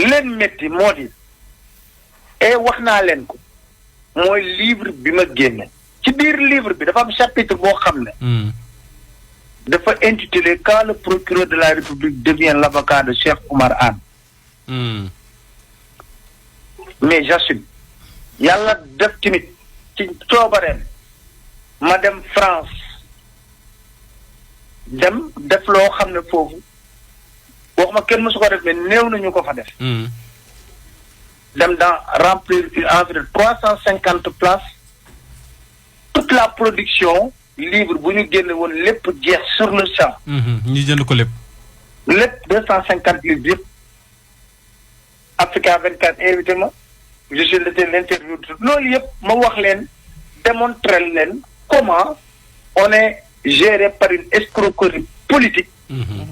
leen métti moo di et wax naa leen ko mooy livre bi ma génne ci biir livre bi dafa am chapitre boo xam ne dafa intitulé quand le procureur de la République devient l'avocat de Cheikh Oumar Anne. Mais j'assume yàlla def tamit ci coobareem ma dem France dem def loo xam ne foofu waxuma kenn mësu ko def mais néew nañu ko fa def. dem dans remplir environ 350 places toute la production livre bu ñu génne woon lépp jeex sur le champ. ñu jënd ko lépp. lépp 250 livres yëpp. Africa 24 invité ma je suis l'interview loolu yëpp ma wax leen démontrer leen comment on est géré par une escroquerie politique.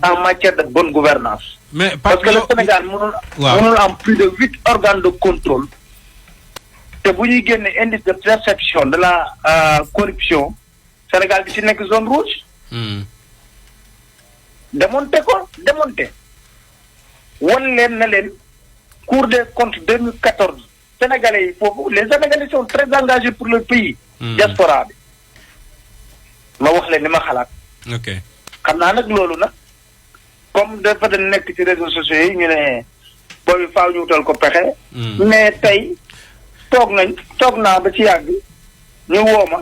En matière de bonne gouvernance. Mais parce que le Sénégal mënul am plus de 8 organes de contrôle. te bu ñuy génne indice de perception de la corruption Sénégal bi ci nekk zone rouge. démonté ko démonté. wan leen na leen Cour des comptes 2014 Sénégalais yi foofu les Sénégalais sont très engagés pour le pays. diaspora bi. ma wax leen ni ma xalaat. ok. xam naa nag loolu nag comme dafa da nekk ci réseaux sociaux yi ñu ne boobu faaw ñu wutal ko pexe. mais tey toog naa ba ci yàgg ñu woo ma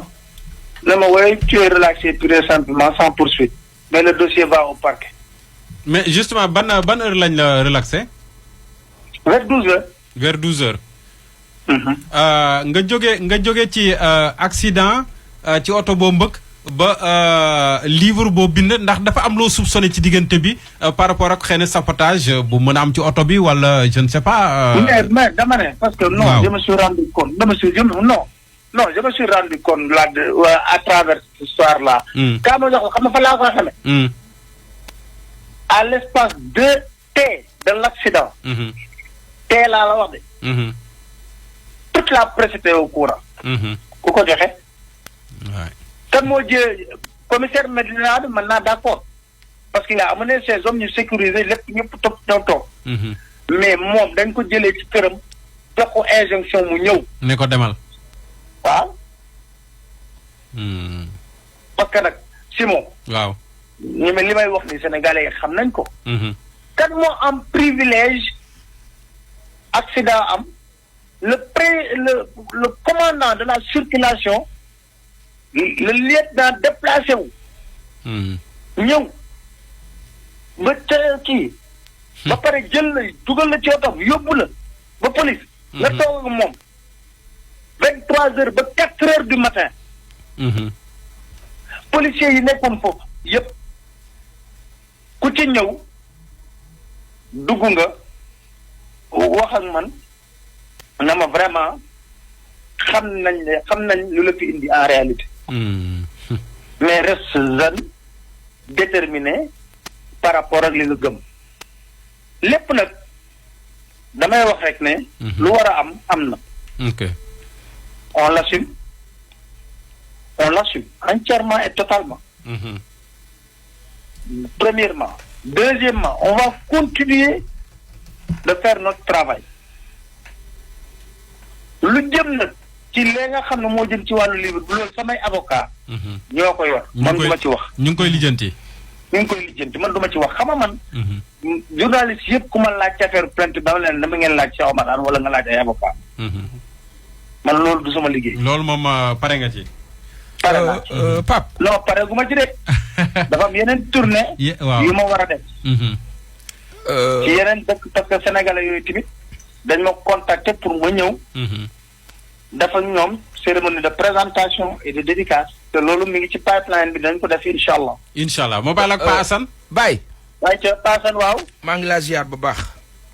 ne ma woy tu es relaxé pur et simplement sans poursuite mais le dossier va au parquet. mais justement ban heure lañ la relaxé. vers 12 heures. vers 12 heures. nga jóge ci accident ci oto boo mbëkk ba livre boo bind ndax dafa am loo soupçonné ci diggante bi par rapport ak xëy na sabotage bu mën a am ci oto bi wala je ne sais pas. mais dama ne parce que non je me suis rendu compte je me suis rendu compte là à travers cette histoire là. kaa ma jox xam nga fa laa koy xamee. à l'espace de T de l'accident. T laa la wax de. toute la presse était au courant. ku ko joxe. kan moo jël commissaire Medina bi mën naa d'accord parce qu'il a amené ses hommes ñu sécuriser lépp ñëpp toog. mais moom dañ ko jëlee ci këram jox ko injonction mu ñëw. ne ko demal. waaw. parce que nag Simon. waaw. ñu li may wax ni Sénégalais yi xam nañ ko. kan moo am privilège accident am le commandant de la circulation. le lieutenant déplacé wu. ñëw ba ca kii. ba pare jël la dugal la ci oto yóbbu la ba police. nga toog ak moom 23h ba 4h du matin. policiers yi nekkoon foofu yëpp ku ci ñëw dugg nga wax ak man na ma vraiment xam nañ lu la fi indi en réalité. mais reste zen déterminé par rapport ak li nga gëm lépp nag damay wax rek ne. lu war a am na. ok. on l'assume entièrement et totalement. Premièrement. Deuxièmement, on va continuer de faire notre travail. lu jëm nag ci li nga xam ne moo jëm ci wàllu livre bu loolu samay avocat ñoo ko yor man du ma ci wax. ñu ngi koy lijjanti. man du ma ci wax xam nga man. journaliste yëpp ku ma laaj ci affaire plainte dama leen dama ngeen laaj Cheikh Oumar Anne wala nga laaj ay avocat. man loolu du sama liggéey. loolu moom pare nga ci. pare naa Pape. non pare gu ma ci de. dafa am yeneen tournée. yu ma war a def. ci yeneen dëkk parce que sénégalais yooyu tamit dañ ma contacter pour ma ñëw. dafa ñoom cérémonie de présentation et de dédicace. te loolu mi ngi ci pipeline bi dañ ko def incha allah. incha allah moo baal ak Pa Assane. Baye. waaye ca Pa Assane waaw. maa ngi laa ziar bu baax.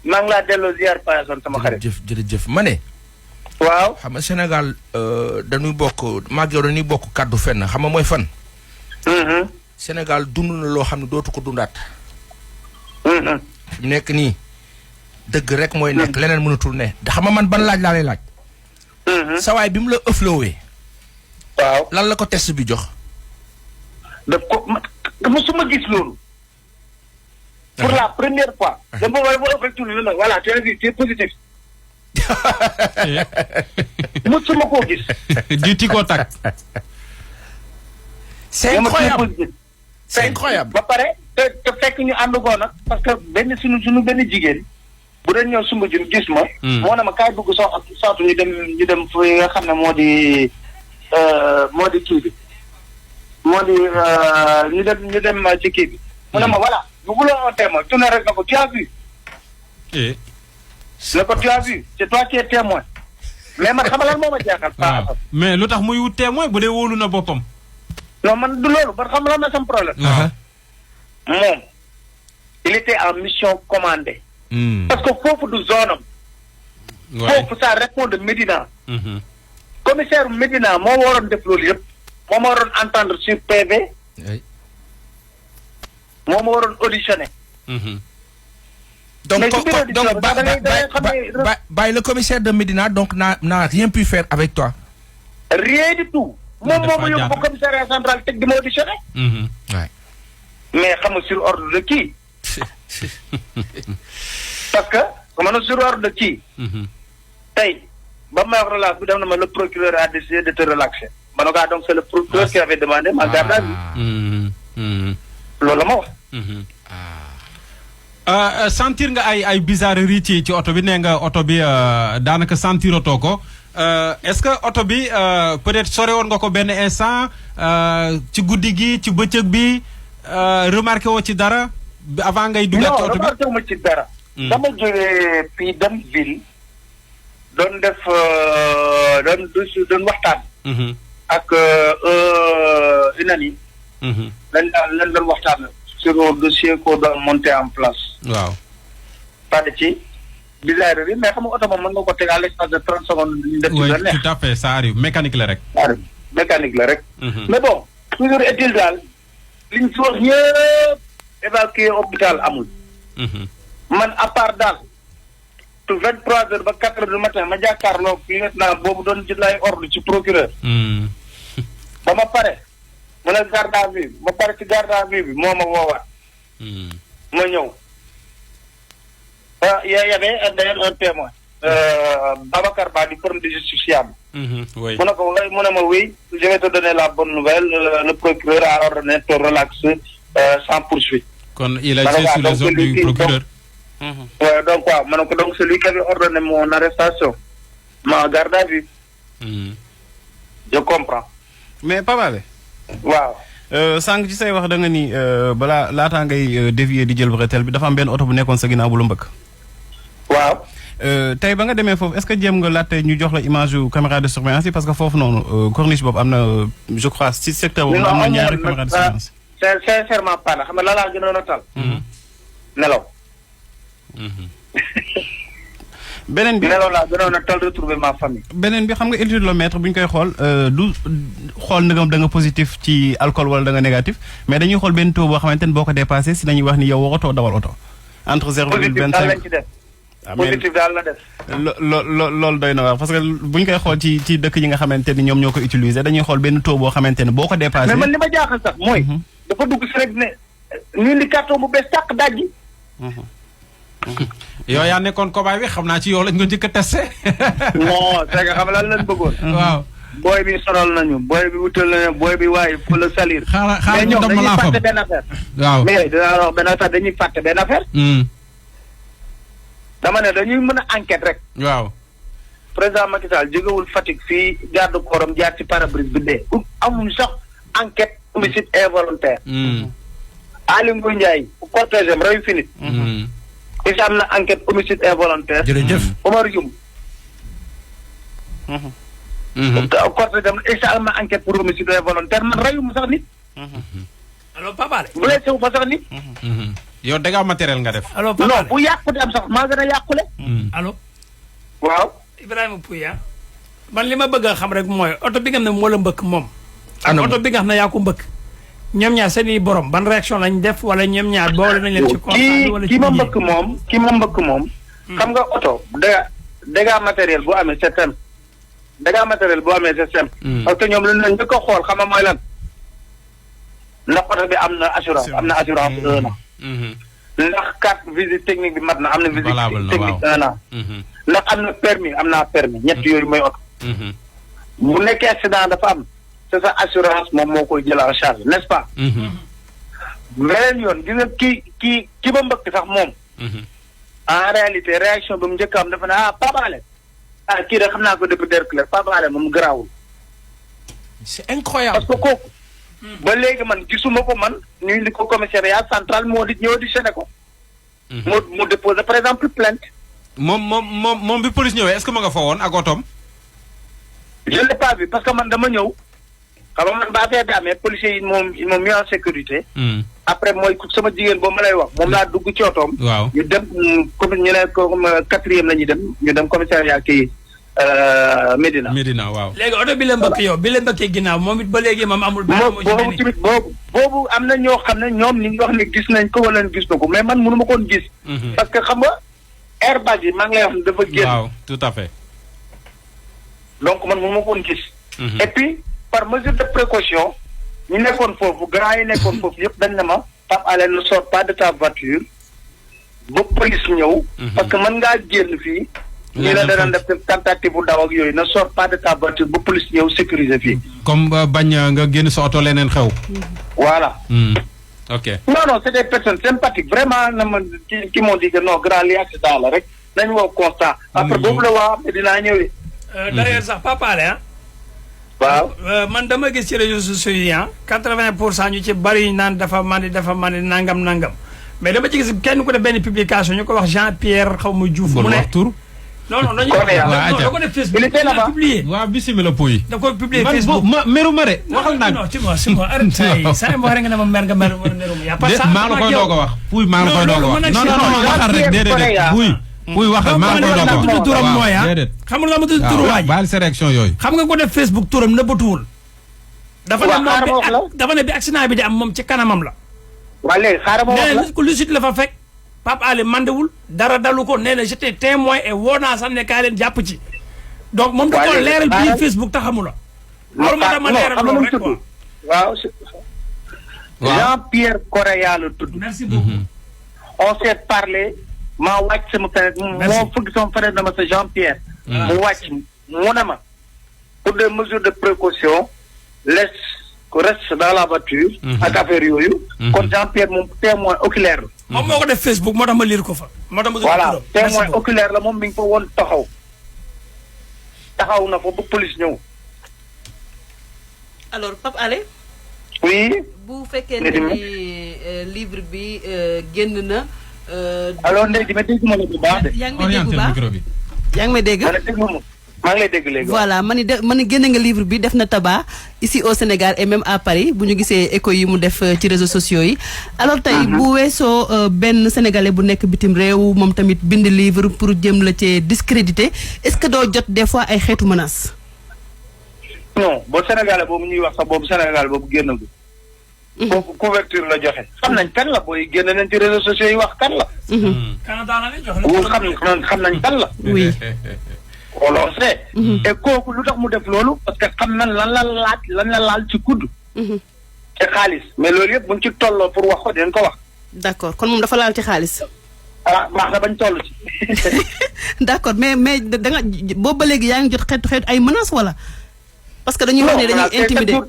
maa ngi laa delloo ziar Pa Assane sama xarit. jërëjëf ma ne. waaw xam nga Sénégal dañuy bokk maag yow dañuy bokk kàddu fenn xam nga mooy fan. Sénégal dund na loo xam ne dootu ko dundaat. fi mu nekk nii dëgg rek mooy nekk leneen mënatul ne xam nga man ban laaj laa lay laaj. sawaay bi mu la ëflawee. waaw lan la ko test bi jox. daf ko musuma gis loolu. pour la première fois. dama rek tourné na voilà tu as vu c'est positif. mosuma koo gis. du tiko tak. c'est incroyable c'est incroyable. ba pare te fekk ñu ànd ko nag parce que benn suñu benn jigéen. bu doon ñëw sumba jun gis ma. moo ne ma kaay bëgg soxatu ñu dem fu nga xam ne moo di kii bi. moo di ñu dem ci kii bi. mu ne ma voilà bu voulons un témoin tourné rek na ko tu as vu. ne ko tu as vu c'est toi qui es témoin. mais man xam lan moo ma jaaxal. mais lu tax muy wut témoin bu dee wóolu na boppam. non man du loolu man xam lan na sam problème. moom il était en mission commandée. parce que foofu du zone am. foofu ça répond de Médina. commissaire Médina moo waroon def loolu yëpp. moo ma waroon entendre sur PV. moo ma waroon auditionner. donc le commissaire de Médina donc n'a rien pu faire avec toi. rien du tout. moom moo ma yóbbu ba commissariat central teg di ma auditionner. mais xam nga sur ordre de qui. parce que comme on sur ordre de qui. tey ba may wax relâche bi dem na ma le procureur a décidé de te relaxer. ma ne ko donc c'est le procureur qui avait demandé ma garde à vue. loolu la ma wax. sentir nga ay bizarrerie ci oto bi nee nga oto bi daanaka sentirotoo ko est-ce que oto bi peut-être sore woon nga ko benn instant ci guddi gi ci bëccëg bi remarqué woo ci dara avant ngay duggaat ci oto bi. non remarqué wu ma ci dara. dama jógee fii dem ville doon def doon waxtaan. ak UNAMI. lan doon waxtaan sur le dossier qu'on doit monter en place. waaw. pas de ci bizarrerie mais xam nga oto moom mën nga ko teg à l'espace de 30 secondes. ñu def ci la neex tout à fait ça arrive mécanique la rek. mécanique la rek. mais bon toujours est-il daal liñ fi wax ñëpp évacué hôpital amul. man à part daal te 23h ba 4h du matin ma jàkkaarloo lieutenant boobu doon jël ay ordre ci procureur. ba ma pare mu ne garde à vue ma pare ci garde à vue bi moo ma woowaat. ma ñëw. y avait d'ailleurs un témoin. Babacar Ba du Forum des justiciables. oui mu ne ko mu ne ma oui je vais te donner la bonne nouvelle le procureur a ordonné ton relax sans poursuite. kon il a été sous les ordres du procureur. Ouais, donc quoi ma ne ko donc celui qui avait ordonné mon arrestation ma garde à vue. Je comprends. mais Papa Be. waaw. sànq ci say wax da nga ni balaa laataa ngay dévier di jël bretelle bi dafa am benn oto bu nekkoon sa ginnaaw bu la mbëkk. waaw. tey ba nga demee foofu est-ce que jéem nga laajte ñu jox la image yu caméra de surveillance yi parce que foofu noonu corniche boobu am na je crois ci secteur boobu am na ñaari caméra de surveillance. sincèrement pas xam nga la laa gënoon a tal. nelaw. beneen bi nelaw laa gënoon a tal retrouver ma famille. beneen bi xam nga éthylomètre bu ñu koy xool du xool ndegam da nga positif ci alcool wala da nga négatif mais dañuy xool benn taux boo xamante ne boo ko dépassé si dañuy wax ni yow waratoo dawal oto. entre 0,25 positif daal la def. loolu doy na wax parce que bu ñu koy xool ci dëkk yi nga xamante ni ñoom ñoo ko utiliser dañuy xool benn taux boo xamante ne boo ko dépassé. mais man li ma jaaxal sax mooy. dafa dugg si rek ne ñu indi carton bu bees tàq dajji. yow yaa nekkoon cobaye bi xam naa ci yow lañ ko njëkk a testé. non c'est que xam nga lan lañ bëggoon. waaw. booy bi sonal nañu booy bi wutal nañu booy bi waaye fu la salir. xaaral ñu dem laa fàtte benn affaire. waaw mais dinaa wax benn affaire dañuy fàtte benn affaire. dama ne dañuy mën a enquête rek. waaw. président Macky Sall jógewul Fatick fii garde corps am jaar ci pare-brise bi dee. amuñu sax enquête homicide involontaire. Aly Ngouille Ndiaye cortège am rayu fi nit. isa am na enquête homicide involontaire. jërëjëf Omar Youm. cortège am isa am na enquête pour homicide involontaire man rayuma sax nit. allo Papa bu lay sew fa sax nit. yow dégâts matériel nga def. allo Papa non bu yàqu di am sax maa gën a yàqule. allo. waaw. Ibrahima Pouya. man li ma bëgg a xam rek mooy oto bi nga xam ne moo la mbëkk moom. ak oto bi nga xam ne yaa ko mbëkk. ñoom ñaar seen i borom ban réaction lañ def wala ñoom ñaar boole nañ leen ci constat wala ci ki ma mbëkk moom. xam nga oto dégâts matériel bu amee c'est simple. dégâts matériel bu amee c'est simple. parce que ñoom lu ñu njëkk a xool xam nga mooy lan. ndax oto bi am na assurance 1 an. ndax carte visite technique bi mat na am na visite technique 1 an ndax am na permis am naa permis ñett yooyu mooy oto bu nekkee accident dafa am c'est sa assurance moom moo koy jël en charge n'est-ce pas beneen yoon gis nga ki ba mbëkk sax moom en réalité réaction bi mu njëkk am dafa ne Pape Alé kii de xam naa ko depuis Derklé Pape Alé moom garaawul c'est incroyable parce que kooku ba léegi man gisuma ko man ñu indi ko commissariat central moo di ñëw di séné ko mu déposé par exemple plainte moom bi police ñëwee est-ce que ma nga fa woon ak otoom je l'ai pas vu parce que man dama ñëw xam nga man ba affaire bi amee policiers yi moom ils m'ont mis en sécurité après mooy sama jigéen boobu ma lay wax moom laa dugg ci otoom ñu dem comme ñu ne comme 4e la ñuy dem ñu dem commissariat kii Médina waaw. léegi oto bi la mbëkk yow bi la mbëkkee ginnaaw moom it ba léegi moom amul. boobu tamit boobu am na ñoo xam ne ñoom ñu ngi wax ne gis nañ ko wala gis na ko mais man mënu ma koon gis. parce que xam nga airbag yi maa ngi lay wax ne dafa génn. waaw tout à fait. donc man mënu ma koon gis. et puis par mesure de précaution ñu nekkoon foofu grand yi nekkoon foofu yëpp dañ ne ma Pape Alé ne sort pas de ta voiture ba police ñëw. parce que mën ngaa génn fii. ñu la dana def tentative bu daw ak yooyu ne sort pas de ta voiture ba police ñëw sécuriser fii. comme bañ nga génn sa oto leneen xew. voilà. ok non c'est des personnes sympathiques vraiment na ma qui m'ont dit que non grand li accident la rek nañu woo constat. après boobu la waa dinaa ñëwee. d'ailleurs sax Pape Alé waaw man dama gis ci réseaux sociaux yi 80% ñu ci bari naan dafa mandi nangam mais dama ci gis kenn ku def benn publication ñu ko wax Jean-Pierre xaw ma Diouf. mu ne tur. non dañu ko def Facebook. il était là-bas publié. waaw bisimilah Pouy. da ko publié Facebook meru ma de. waxal naa non ci moi arrête saa ma nga ne ma mer nga meru ma yaa pas ça maa la koy doog a wax. Pouy maa la koy doog a wax non waxal rek déedéet Pouy waxal maa la koy doog a wax tudd turam mooy xam nga ma tudd turu waaj baal sa réaction yooyu. xam nga ko def Facebook turam nëbbatuwul. dafa ne bi accident bi di am moom ci kanamam la. waa léegi xaaral ma wax la nee lu sit la fa fekk Pape Alé mandewul dara dalu ko nee na j'étais témoin et woo naa sax ne kaay leen jàpp ci. donc moom da ko leeral biir Facebook taxamu la. loolu moo tax ma leeral loolu rek quoi. waaw Jean-Pierre Correa la tudd. merci beaucoup. on s'est parlé maa wàcc sama fenêtre moo fëgg sama fenêtre dama sa Jean-Pierre. mu wàcc mu ne ma pour des mesures de précaution reste dans la voiture. ak affaire yooyu. kon Jean-Pierre moom témoin oculaire la. moom moo ko def Facebook moo tax ma lire ko fa. moo tax ma voilà témoin oculaire la moom mi ngi fa woon taxaw na fa ba police ñëw. alors Pape Alé. oui. bu fekkee ne livre bi génn na. alors léegi ma dégg ma la bu baax de. yaa ngi may dégg bu baax yaa ngi may dégg. maa ngi lay dégg léegi. voilà ma ni génne nga livre bi def na tabac ici au Sénégal et même à Paris bu ñu gisee écho yi mu def ci réseaux sociaux yi. alors tey bu weesoo benn sénégalais bu nekk bitim réew moom tamit bind livre pour jëm la ci discréditer est-ce que doo jot des fois ay xeetu menaces. non boo sénégalais boobu ñuy wax sax boobu sénégalais boobu génn gu. boobu couverture la joxe. xam nañ kan la booy génn nañ ci réseaux sociaux yi wax kan la. xam nañ kan la. oui. on le sait. et kooku lu tax mu def loolu parce que xam na lan la laal ci kudd. ci xaalis mais loolu yëpp buñ ci tolloo pour wax ko dinañ ko wax. d'accord kon moom dafa laal ci xaalis. baax na bañ toll ci. d'accord mais da nga boobu ba léegi yaa ngi jot xeetu ay menaces wala. parce que dañuy wax ne dañuy intimider.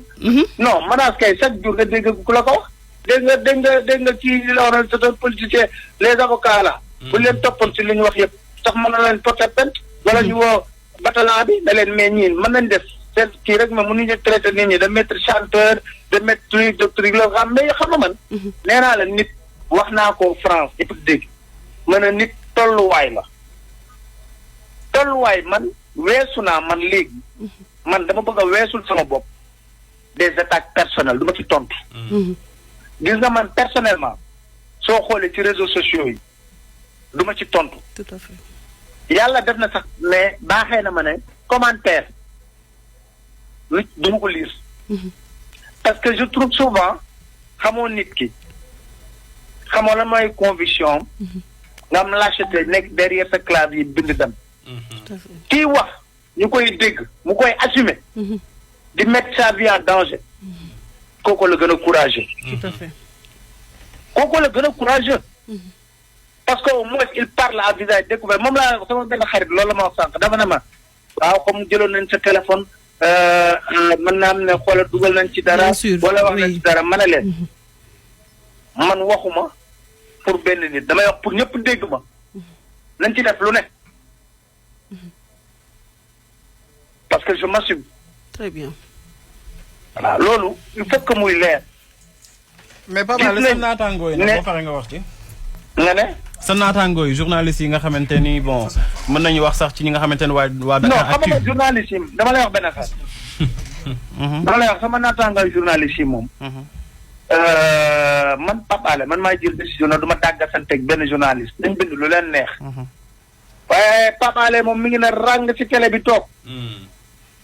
non menace kay chaque jour nga dégg ku la ko wax. dégg nga ci li la war a c'est un politicien les avocats là. bu leen toppoon ci li ñu wax yëpp sax mën na leen porter plainte wala ñu woo batalan bi da leen mais ñiin mën nañ def seen kii rek mais mënuñu traité nit ñi de maître chanteur de maître truc de truc la xam mais xam nga man. nee naa la nit wax naa ko France yëpp dégg ma ne nit tolluwaay la tolluwaay man weesu naa man léegi man dama bëgg a weesul sama bopp des attaques personnelles du ma ci tontu. gis nga man personnellement soo xoolee ci réseaux sociaux yi du ma ci tontu. tout à fait. yàlla def na sax mais baaxee na ma ne commentaire lu du ma ko lire. parce que je trouve souvent xamoo nit ki xamoo la mooy conviction nga am lâcheté nekk derrière sa clavier bind dem. kii wax ñu koy dégg mu koy assumer. di mettre sa vie en danger. kooku la gën a courageux. tout à fait. kooku la gën a courageux. parce que au moins il parle à visage découvert moom laa sama benn xarit loolu la ma wax sànq dafa ne ma waaw comme jëloon nañ sa téléphone mën naa am ne xoolal dugal nañ ci dara wala wax nañ ci dara mën a leen man waxuma pour benn nit damay wax pour ñëpp dégg ma nañ ci def lu ne parce que je m'assume. Très bien. Voilà loolu il faut que muy leer. mais Pape Alé sa naataangoo yi nag boo pare nga wax ci. nga ne. sa naataangoo yi journaliste yi nga xamante ni bon mën nañu wax sax ci ñi nga xamante ni waa Dakar non xam nga journaliste yi dama lay wax benn affaire. dama lay wax sama naataangoo journaliste yi moom. man Pape Alé man maay jël décision na du ma dàggasanteeg benn journaliste dañ bind lu leen neex. waaye Pape Alé moom mi ngi ne ràng ci télé bi toog.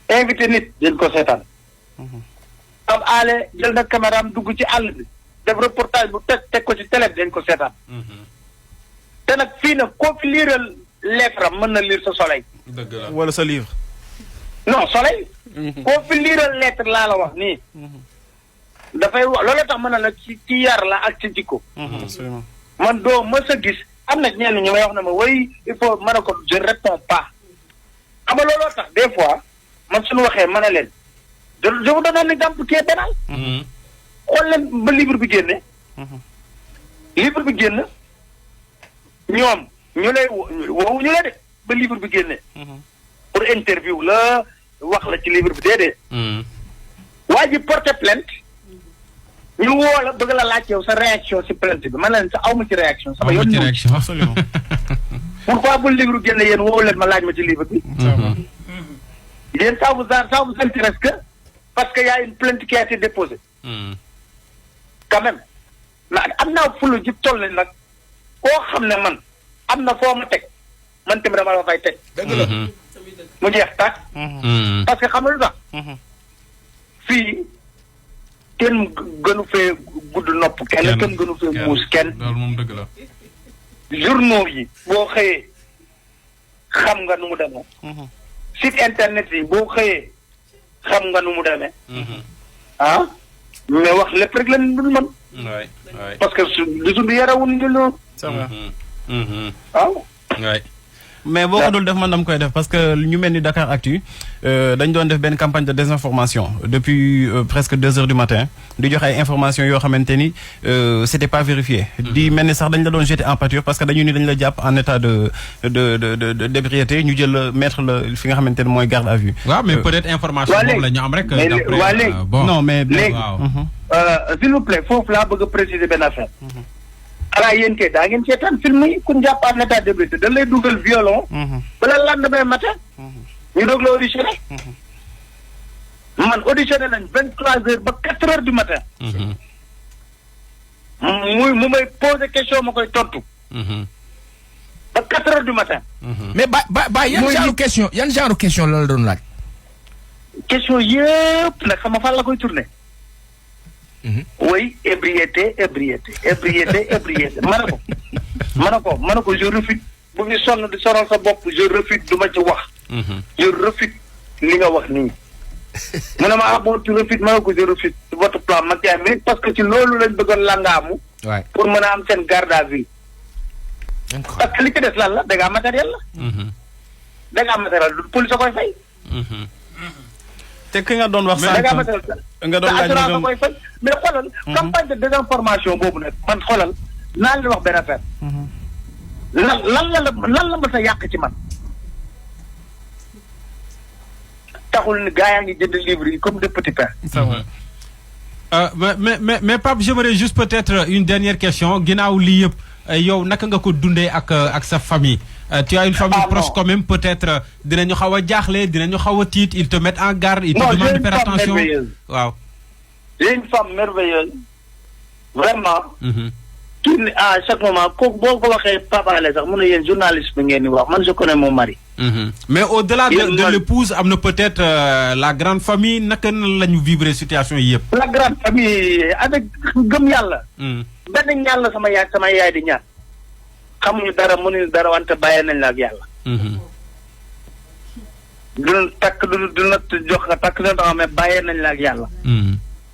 invité nit dañ ko seetaan. Pape Alé jël na caméra am dugg ci àll bi def reportage bu teg ko ci télé bi dañ ko seetaan. te nag fii nag koo fi liiral lettre am mën na lire sa soleil. dëgg la wala sa livre. non soleil. koo fi liiral lettre laa la wax nii. dafay wax loolu tax mën na la ci yar la ak ci jikko. absolument. man doo mës a gis am na ñenn ñu may wax ne ma oui il faut mën a ko je réponds pas. xam nga looloo tax des fois man suñu waxee mën a leen je vous donne un exemple qui est banal. xool leen ba livre bi génne. livre bi génn ñoom ñu lay woowu ñu la de ba livre bi génne. pour interview la wax la ci livre bi déedéet. waa ji porté plainte. ñu woo la bëgg la laaj yow sa réaction ci plainte bi man leen sa awma ci réaction. sama yoon ci réaction absolument. pourquoi bu livre génne yéen woowu leen ma laaj ma ci livre bi. yéen ça vous intéresse que parce que y a une plainte qui a été déposée. quand même mais am naa fulu ji toll nag koo xam ne man am na foo ma teg man tamit dama la fay teg. dëgg la mu jeex tàkk. parce que xam nga lu tax. fii kenn gënu fee gudd nopp kenn gënu fee muus kenn. loolu moom dëgg la. journaux yi boo xëyee xam nga nu mu demee. site internet yi boo xëyee xam nga nu mu demee. ah mais wax lépp rek lañ dul mën. waay waay parce que du suñu yarawuñ ñu loolu. c'est vrai. waaw. waay. mais boo ko dul def man dama koy def parce que ñu mel ni Dakar Actu dañ doon def benn campagne de désinformation depuis presque 2 heures du matin di joxe ay informations yoo xamante ni c'était pas vérifié. di mel ni sax dañ la doon jeter en pâture parce que dañu ni dañ la jàpp en état de d'ébriété ñu jël la mettre la fi nga xamante ni mooy garde à vue. waaw mais peut-être information boobu la ñu am rek. d'après bon non mais léegi s'il vous plaît foofu laa bëgg a préciser benn affaire. alors yéen kay daa ngeen seetaan film yi ku ñu jàpp en état d'ébriété dañ lay dugal violon. bala lendemain matin. ñu doog la auditionné. man auditionné nañ 23h ba 4h du matin. mu may poser question ma koy tontu. ba 4h du matin. mais ba yan genre question la doon laaj. question yëpp nag xam nga fan la koy tourné. oui ébriété ma ne ko je refuse bu ñu sonn di sonal sa bopp je refuse du ma ci wax. je refuse li nga wax nii. mu ne ma bon tu refuses ma ne ko je refuse votre plan machiavélique parce que ci loolu lañ bëggoon langaamu. pour mën a am seen garde à vue. parce que li ci des lan la dégâts matériel la. dégâts matériel du police a koy fay. te ki nga doon wax sànq nga doon laaj assurance koy fay mais xoolal campagne de désinformation boobu nag man xoolal naa leen wax benn affaire lan la ma sa yàq ci man taxul ni gaa yaa ngi jënd livre yi comme des petits pains. c'est vrai. mais Pape j'aimerais juste peut-être une dernière question ginnaaw lii yëpp yow naka nga ko dundee ak sa famille. Tu as une famille proche quand même peut-être dinañu xaw a jaaxle dinañu xaw a tiit ils te mettent en garde ils te demandent de faire attention waaw. j'ai une femme merveilleuse vraiment. kii à chaque moment kooku boo ko waxee Pape Alé sax mun na yéen journaliste bi ngeen di wax man je connais mon mari. mais au-delà de l'épouse am na peut-être la grande famille naka la ñu vivre situation yi yëpp. la grande famille avec gëm yàlla. benn ñaan la sama yaay di ñaan. xamuñu dara mënuñu dara wante bàyyee nañ la ak yàlla. du takk du na jox nga takk na mais bàyyee nañ la ak yàlla.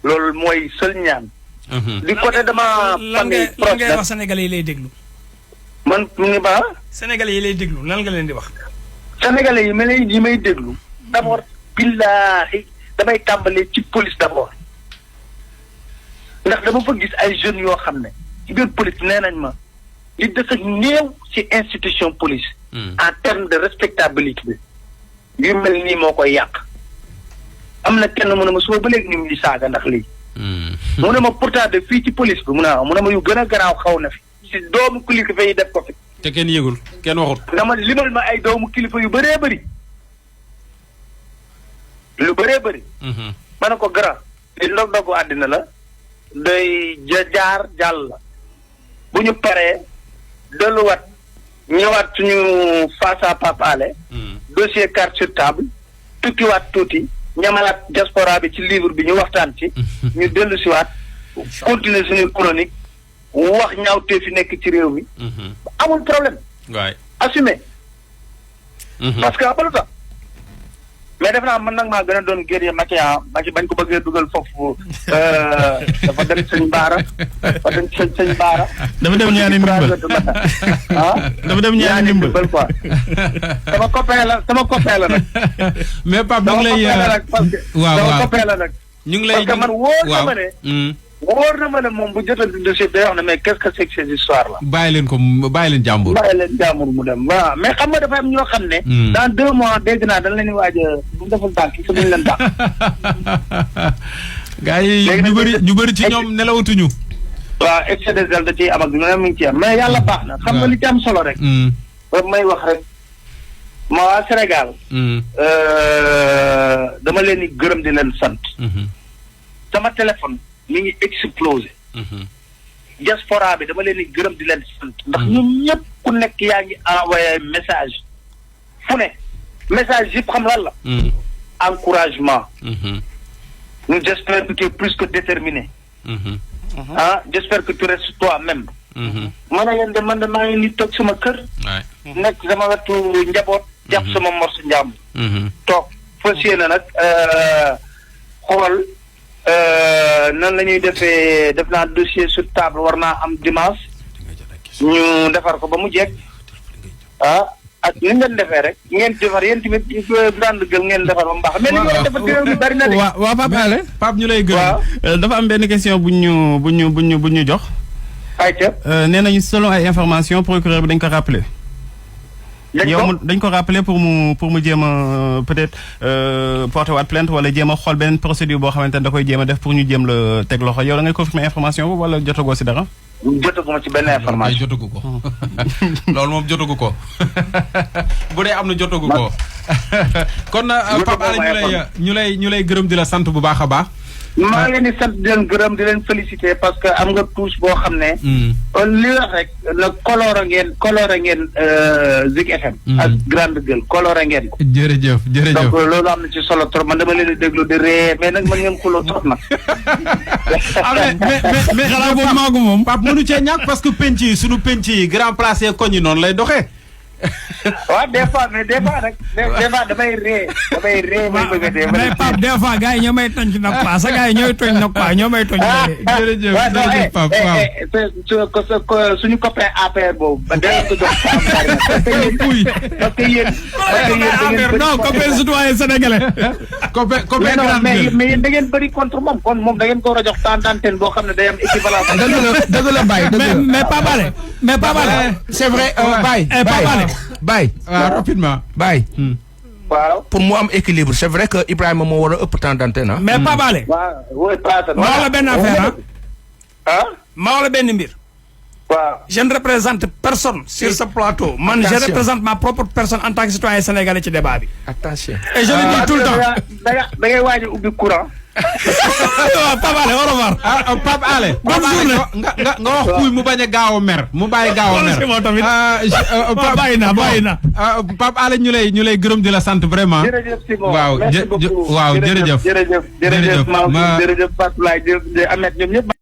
loolu mooy seul ñaan du côté de ma famille proche. lan ngay wax sénégalais yi lay déglu. man mu ngi ba. sénégalais yi lay déglu lan nga leen di wax. sénégalais yi may déglu. d'abord billaahi damay tàmbalee ci police d'abord. ndax dama fa gis ay jeunes yoo xam ne ci biir police nee nañ ma li des ak néew ci institution police. en termes de respectabilité. yu mel nii moo koy yàq. am na kenn mu ne ma suba ba léegi ñu ngi saaga ndax lii. mu ne ma pourtant de fii ci police bi mu ne ma yu gën a garaaw xaw na fi. ci doomu kilifa yi def ko fi. te kenn yëgul kenn waxut. dama limal ma ay doomu kilifa yu bëree bëri. lu bëree bëri. ma ne ko grand. li ndog-ndogu àddina la. day jaar jàll la. bu ñu paree delluwaat ñëwaat suñu face à Pape Alé. dossier carte sur table. tukkiwaat tuuti. ñamalaat diaspora bi ci livre bi ñu waxtaan ci. ñu dellu siwaat continuer suñu chronique wax ñaawtee fi nekk ci réew mi. amul problème. waay assumé. parce que abalu tax mais def naa man nag maa gën a doon guerrier Machian bañ ko bëggee dugal foofu dafa dem sëñ Baara dafa dem sëñ Baara. dafa dem ñaani ndimbal dafa dem ñaani ndimbal quoi. sama copain la nag. mais Pape ñu ngi lay waaw sama copain la nag. ñu ngi lay parce que man wóor na ma ne moom bu jotoon dossier day wax ne mais qu'est-ce que c'est que ces histoires là. bàyyi leen jàmbur. mu dem waaw mais xam nga dafa am ñoo xam ne. dans 2 mois dégg naa dañ leen di waaj a bu defal tànk sa duñ leen tànk. gars yi ñu bëri ci ñoom nelawatuñu. waaw excès de zèle da ciy am ak lu ne mu ngi ci am mais yàlla baax na. xam nga li ci am solo rek. may wax rek ma waa Sénégal. dama leen di gërëm di leen sant. sama téléphone mi ngi explosé. diaspora bi dama leen di gërëm di leen sant. ndax ñun ñëpp ku nekk yaa ngi envoyé message. fu ne message yëpp xam lan la. encouragement. nous j'espère que tu es plus que déterminé. J'espère que tu restes toi-même. ma ne leen de man de maa ngi ni toog sama kër. nekk sama wetu njaboot. jàpp sama morsu njàmm. toog fas yéene nag xool. nan la ñuy defee def naa dossier sur table war naa am dimanche ñu defar ko ba mu jekk ak ni ngeen defee rek ngeen defar yéen tamit grande gueule ngeen defar ba mu baax mais li ngeen defar réew mi bari na de. waaw Pape Alé Pape ñu lay gërëm. dafa am benn question bu ñu jox. ayca. nee nañu selon ay information procureur bi dañ ko rappelé. dañ ko rappelé pour mu jéem a peut-être porter waat plainte wala jéem a xool beneen procédure boo xamante ne da koy jéem a def pour ñu jéem la teg loxo yow da ngay confirmer information boobu wala jotagoo si dara. jotaguma ci benn information jotagu ko loolu moom jotagu ko bu dee am na jotagu ko. kon Pape Alé ñu lay gërëm di la sant bu baax a baax. maa ngi leen di sant di leen gërëm di leen féliciter parce que am nga touche boo xam ne. li wax rek la coloré ngeen Zik FM. ak grande gueule coloré ngeen ko. jërëjëf donc loolu am na ci solo trop man dama leen di déglu di ree mais nag man ngeen xuloo trop nag. mais xanaa boobu maagu moom. Pape mënu cee ñàkk parce que penc yi sunu penc yi grand place koñ yi noonu lay doxee. waaw des fois mais des fois nag des fois damay ree may bëgg a dee. mais Pape des fois gars yi ñoo may tooñ ci nag quoi sa gars yi ñooy tooñ nag quoi ñoo may tooñ. jërëjëf Pape waaw. suñu copain APR boobu. ba dee ko jox parce que yéen non copain citoyen sénégalais. copain mais yéen da ngeen bëri contre moom da ngeen ko war a jox temps d'antenne boo xam ne day am équivalence. dëgg la Baye mais Pape Alé c'est vrai Baye waaw rapidement Baye. waaw pour mu am équilibre c'est vrai que Ibrahima moo war a ëpp temps d'antenne mais Pape Alé. waaw ma wax la benn affaire ma wax la benn mbir. waaw je ne représente personne sur ce plateau. man je représente ma propre personne en tant que citoyen sénégalais ci débat bi. attention. et je le dis tout le temps. da ngay waaj a ubbi courant. Pape Alé au revoir. Pape Alé. nga wax kuy mu bañ a gaaw a mer mu bàyyi gaaw a mer. bàyyi na. Pape Alé ñu lay gërëm di la sant vraiment. jërëjëf Simon waaw merci beaucoup waaw jërëjëf. jërëjëf Fatou Laye jërëjëf Ahmed ñoom ñëpp.